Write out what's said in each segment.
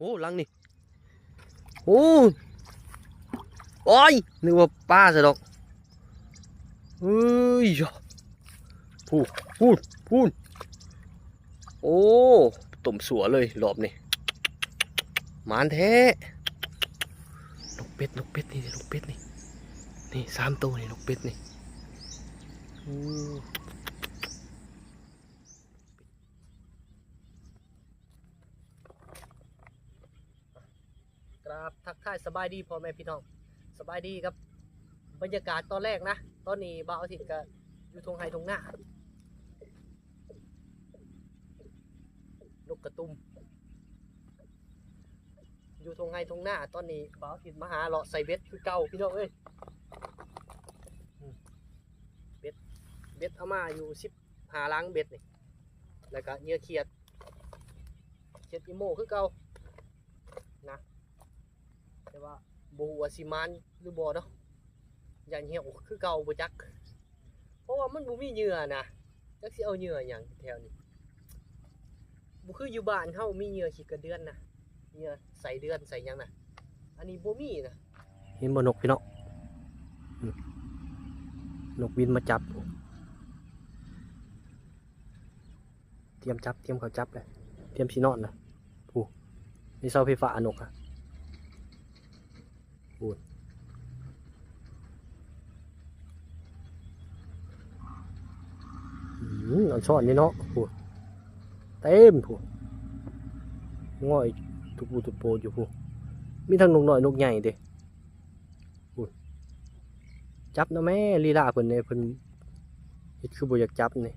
อ้ลังนี่โอ้โอ้ยนึกว่าป้าซะดอกเฮ้ยพูดพูดโอ้ตุ่มสัวเลยรอบนี่หมานแท้นกเป็ดนี่นกเป็ดนี่3 ตัวนี่นกเป็ดนี่กราบทักทายสบายดีพ่อแม่พี่น้องสบายดีครับบรรยากาศตอนแรกนะตอนนี้บ่าวอาทิตย์ก็อยู่ทงไฮทงหน้านกกระตุ้มอยู่ทงไฮทงหน้าตอนนี้บ่าวอาทิตย์มาหาเลาะใส่เบ็ดคือเก่าพี่น้องเอ้ยเบ็ดเอามาอยู่15 ลังเบ็ดนี่แล้วก็เหยื่อเขียดอีโม่คือเก่านะแต่ว่าบ่ฮู้ว่าสิมานหรือบ่เนาะยันเหี่ยวคือเก่าบ่จักเพราะว่ามันบ่มีเหยื่อนะจักสิเอาเหยื่อหยังแถวนี้บ่คืออยู่บ้านเฮามีเหยื่อขี้กระเดือนนะเหยื่อใส่เดือนใส่หยังน่ะอันนี้บ่มีนะเห็นบ่นกพี่น้องนกบินมาจับเตรียมเขาจับเลยเตรียมสินอนนะผู้มีเสาไฟฟ้านกอ่ะพูดเอาช้อนนี่เนาะพูดเต็มพูดง่อยตุปูโปอยู่พูดมีทั้งนกน้อยนกใหญ่เด้พูดจับนะแม่ลีลาเพิ่นเนี่ยเพิ่นเฮ็ดคือบ่อยากจับนี่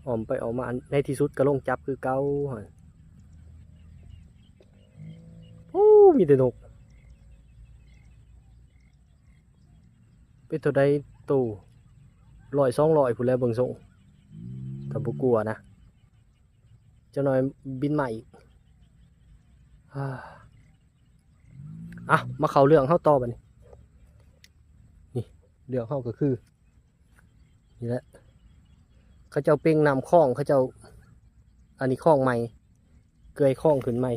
ออมไปออกมาในที่สุดก็ลงจับคือเก่าโอ้มีแต่นกเป็นตัวใดตู้100-200พุ่นแล้วเบิ่งส่งถ้าบ่กลัวนะเจ้าน้อยบินใหม่อ่ะมาเข้าเรื่องเข้าต่อบัดนี้นี่เรื่องเข้าก็คือนี่แหละเขาเจ้าเป่งนำคล้องเขาเจ้าอันนี้คล้องใหม่เกยคล้องขึ้นใหม่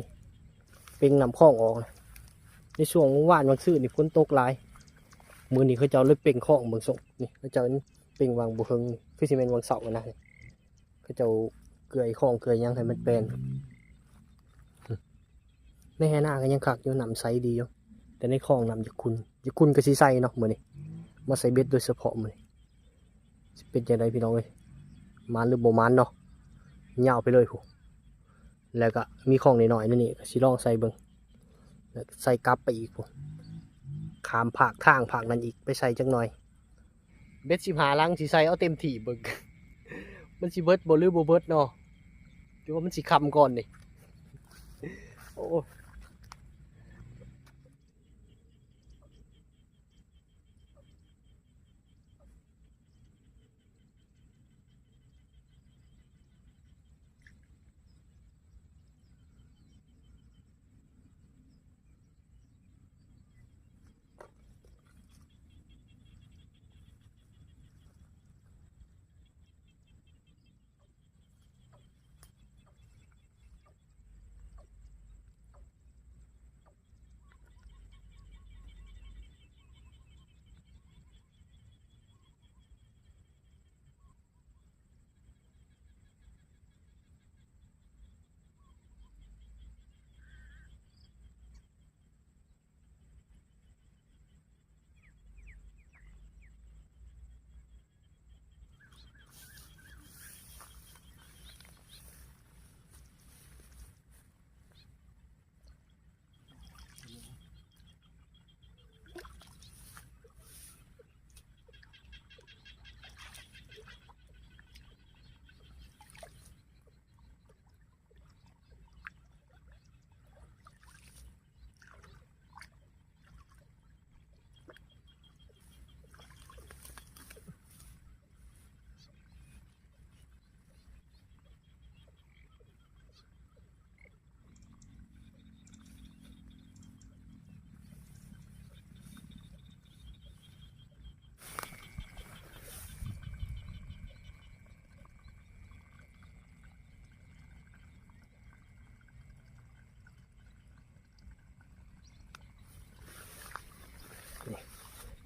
เป่งนำคล้องออกนะในช่วงว่านวันซื่อนี่ฝนตกหลายมือนี่เขาเจ้าเลยเป่งคล้องเบิ่งส่งนี่เขาเจ้าเป่งวางบุเฮงคือสิเมนวางเสานะเขาเจ้าเกยคล้องเกยยังให้มันเป็นในแห่นาก็ยังคักอยู่นำไซดีอยู่แต่ในคลองนำยาคุณก็สีใสเนาะมือนี่มาใส่เบ็ดโดยเฉพาะมือนี่เป็นยังไงพี่น้องเอ้ยมันหรือโบมันเนาะยาวไปเลยผู้แล้วก็มีคลองหน่อยๆนี่สิลองใส่เบิ้งใส่กลับไปอีกผู้ขามผากทางผากนั้นอีกไปใส่จังหน่อยเบ็ด15 ลังสีใส่เอาเต็มที่เบิ้งมันสิเบิดบ่หรือบ่เบิดเนาะถือว่ามันสิคำก่อนนี่โอ้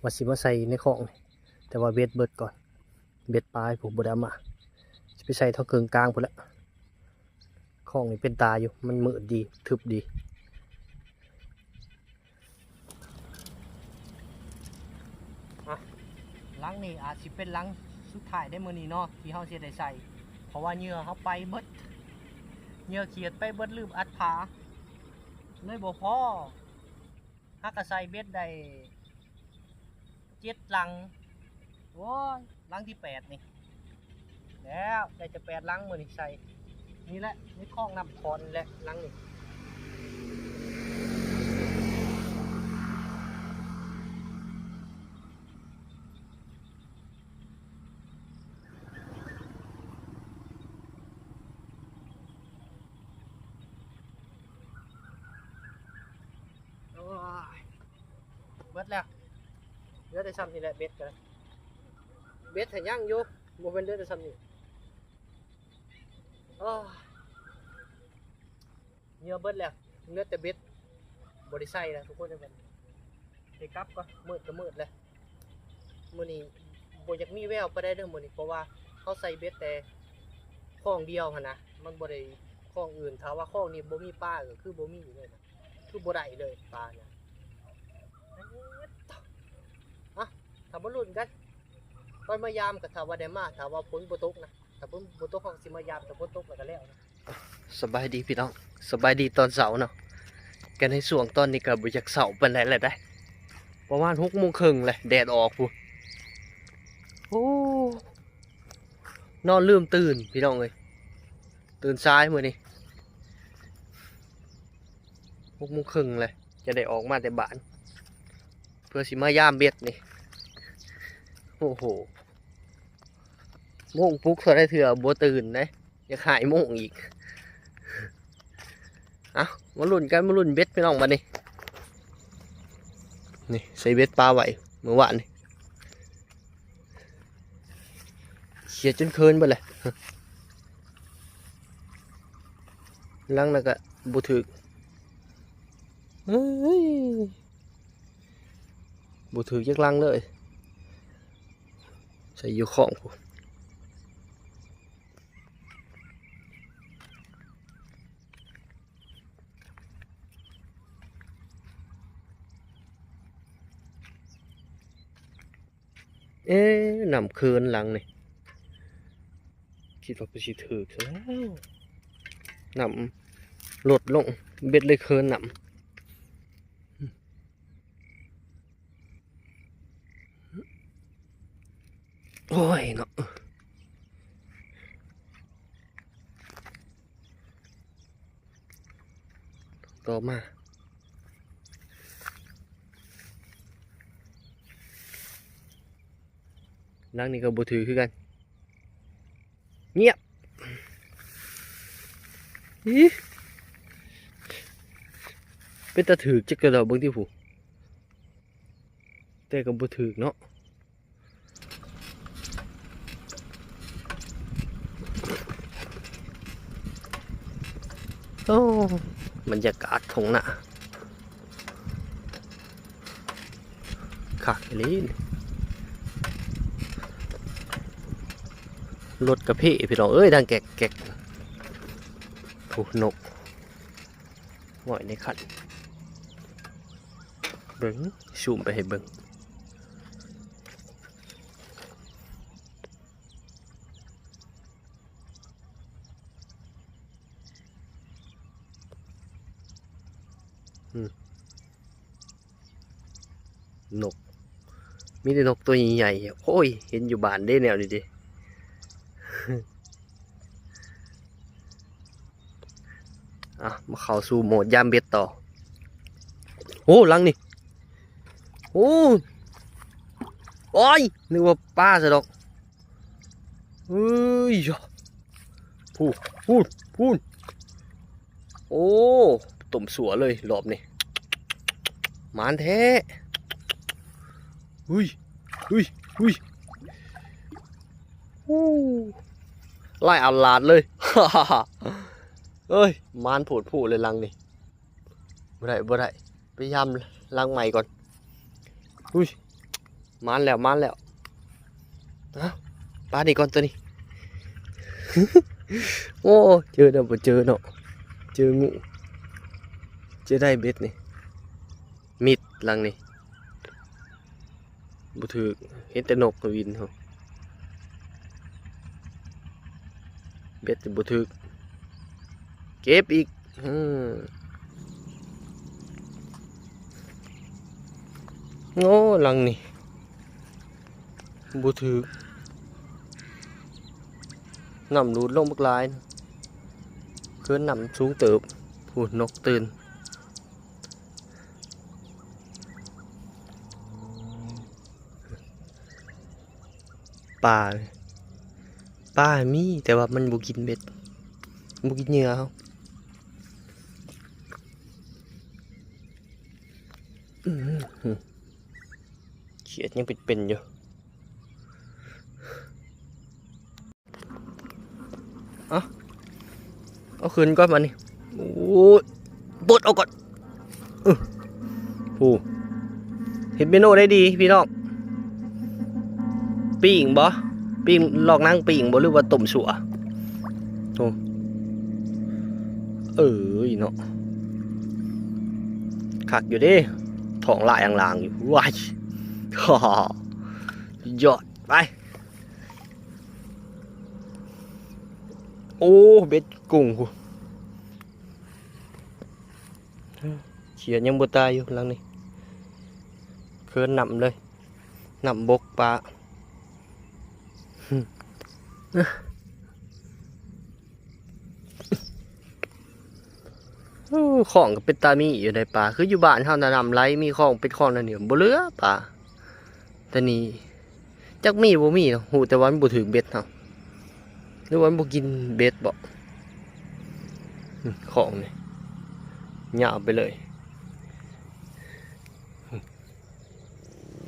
ว่าสิมาใส่ในคลองนี่แต่ว่าเบ็ดเบิดก่อนเบ็ดปลายผมบ่ได้เอามาจะไปใส่เท่าเกิงกลางพุ่นละคลองนี่เป็นตาอยู่มันมืดดีทึบดีลังนี่อาจสิเป็นลังสุดท้ายได้มื้อนี้เนาะที่เฮาสิได้ใส่เพราะว่าเหยื่อเฮาไปเบิดเหยื่อเขียดไปเบิดลืมอัดผาเลยบ่พอฮักก็ใส่เบ็ดได้7ลังโอ้ยลังที่8นี่แล้วได้จะ8ลังมื้อนี้ใส่นี่แหละนี่คลองน้ำคอนแหละลังนี่เบิดแล้วเหลือแต่ซ้ำนี่แหละเบ็ดกันเบ็ดถ้ายังอยู่บ่เป็นเหลือแต่ซ้ำนี่เหยื่อเบิดแล้วเหลือแต่เบ็ดบ่ได้ใส่แล้วทุกคนจะเป็นไปกลับก็มืดก็มืดแล้วมื้อนี้บ่อยากมีแววไปได้เด้อมื้อนี้เพราะว่าเขาใส่เบ็ดแต่คลองเดียวหั่นนะมันบ่ได้คลองอื่นถ้าว่าคลองนี้บ่มีปลาก็คือบ่มีเลยนะคือบ่ได้เลยปลาเนี่ยถ้ามาลุ้นกันตอนมายามกับถ้าว่าได้มาถ้าว่าฝนบ่ตกนะถ้าฝนบ่ตกเขาสิมายามถ้าฝนตกแล้วก็แล้วนะสบายดีพี่น้องสบายดีตอนเสาร์เนาะกันในช่วงตอนนี้ก็บ่อยากเสาร์ปานใดแหละได้ประมาณ6:30เลยแดดออกพูโอ้นอนลืมตื่นพี่น้องเอ้ยตื่นสายมื้อนี้6:30เลยจะได้ออกมาแต่บ้านเพื่อสิมายามเบ็ดนี่โอ้โหโมงปลุกเท่าไรเถื่อบัวตื่นนะอยากหายโมงอีกเอามาลุ่นกันมาลุ่นเบ็ดไปน้องมานี่นี่ใส่เบ็ดปลาไหวเมื่อวานนี่เขียดจนเคินไปเลยลังแล้วก็บุถึกบุถึกยักลังเลยใส่อยู่ของผมนำคืนหลังนี่คิดว่าไปสิถือซะแล้วนำลดลงเบ็ดเลยคืนนำโอ้ยเนาะต่อมาลังนี่ก็บ่ถือคือกันเงียบเป็นตาถือจักกระดอกบางที่ผู้แต่ก็บ่ถือเนาะโอ้บรรยากาศทงหน้าคักเลยรถกระเพาะพี่น้องเอ้ยดังแกกแกกถูกนกหน่อยในขันเบิ้งซูมไปให้เบิ้งนกมีแต่นกตัวใหญ่ๆโอ้ยเห็นอยู่บ้านได้แนวดีมาเข้าสู่โหมดยามเบ็ดต่อโอ้ลังนี่โอ้ยนึกว่าป้าซะดอกเฮ้ยพูดโอ้ตุ่มสัวเลยรอบนี่มานแท้อุ้ยไล่อาลาดเลย เอ้ยมานพูดเลยลังนี่บ่ได้พยายามลังใหม่ก่อนอุ้ย มันแล้วนะปลาดีก่อนตัวนี้ โอ้เจอเด้อบ่เจอเนาะเจองูเจอได้เบ็ดนี่มิดหลังนี่บ่ถือเห็นแต่นกกับวินเขาเบ็ดจะบ่ถือเก็บอีกโง่หลังนี่บ่ถือน้ำรูดลงบักลายเคื่อนน้ำสูงเติบพูดนกตื่นปลามีแต่ว่ามันบ่กินเบ็ดบ่กินเหยื่อเขาเขียดยังเป็นอยู่เอาคืนก่อนมานี่โอ้ยปลดเอาก่อนโอ้เห็นเมนูได้ดีพี่น้องปิ้งบ่ปิ้งลอกนั่งปิ้งบ่หรือว่าต้มสัวโอ้เนาะคักอยู่เด้ท้องลายลางๆอยู่ว้ายยอดไปโอ้เบ็ดกุ้งเขียนยังบ่ตายอยู่หลังนี้เคินนำเลยนำบกปลาของก็เป็นตามีอยู่ในป่าคืออยู่บ้านเฮานะนำไรมีของเป็นของนั่นเนี่ยบ่เหลือป่าแต่นี่จักมีบ่มีเนาะฮู้แต่ว่ามันบ่ถึงเบ็ดเฮาหรือว่ามันบ่กินเบ็ดบ่ของนี่หยาบไปเลย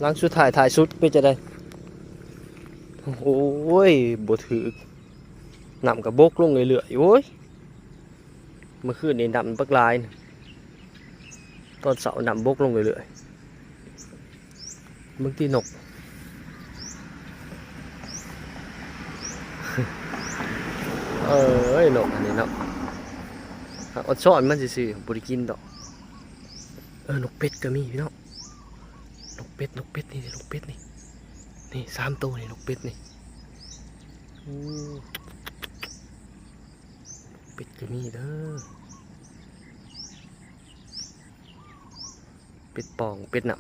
หลังสุดท้ายถ่ายสุดก็จะได้โอ้ยบ่ถือนำกับบกลงเรื่อยๆโอ้ยเมื่อคืนนี่นำปักลายตอนเสาร์นำบกลงเรื่อยๆบางทีนกนกอันนี้เนาะอดซ้อนมันซื่อๆบ่ได้กินดอกนกเป็ดก็มีพี่น้องนกเป็ดนี่นกเป็ดนี่3 ตัวนี่นกเป็ดนี่เป็ดก็มีเด้อเป็ดปองเป็ดหนำ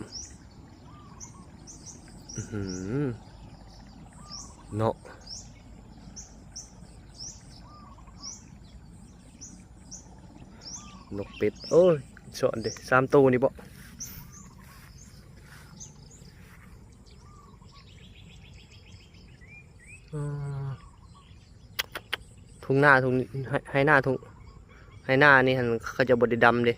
เนาะนกเป็ดโอ้ยสอนเด้3 ตัวนี่บ่ทุ่งหน้าให้หน้านี่เขาจะบไดดำเลย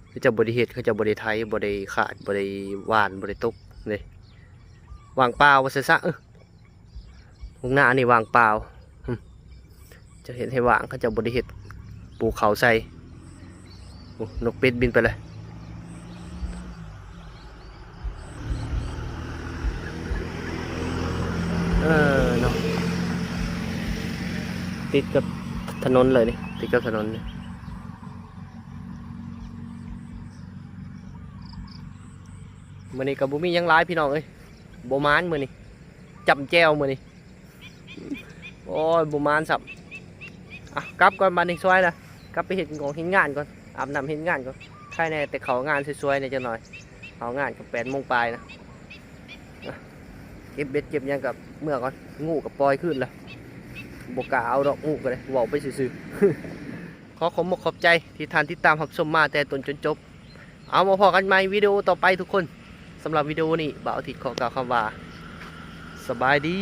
เขาจะบไดเห็ดเขาจะบไดไทยบไดขาดบไดหวานบไดตกเลยวางเปล่าว่าซะทุ่งหน้านี่วางเปล่าจะเห็นให้วางเขาจะบไดเห็ดปลูกเขาใส่นกเป็ดบินไปเลยเนาะติดกับถนนเลยนี่ติดกับถนนนี่มื้อนี้กับบุมียังร้ายพี่น้องเอ้ยโบมานมื้อนี้จำแจวมื้อนี้โอ้ยโบมานสับกลับก่อนมาในซอยละกลับไปเห็นของเห็นงานก่อนอาบน้ำเห็นงานก่อนใช่แน่แต่เขางานสวยๆเนี่ยจะหน่อยเขางานกับ8 โมงปลายนะเก็บเบ็ดเก็บยังกับเมื่อก่อนงูกับปล่อยขึ้นละบกาเอาดอกงูกันเลยบอกไปซื่อๆขอบใจที่ท่านที่ตามรับชมมาแต่ต้นจนจบเอามาพอกันใหม่วิดีโอต่อไปทุกคนสำหรับวิดีโอนี้บ่าวอาทิตย์ขอกล่าวคำว่าสบายดี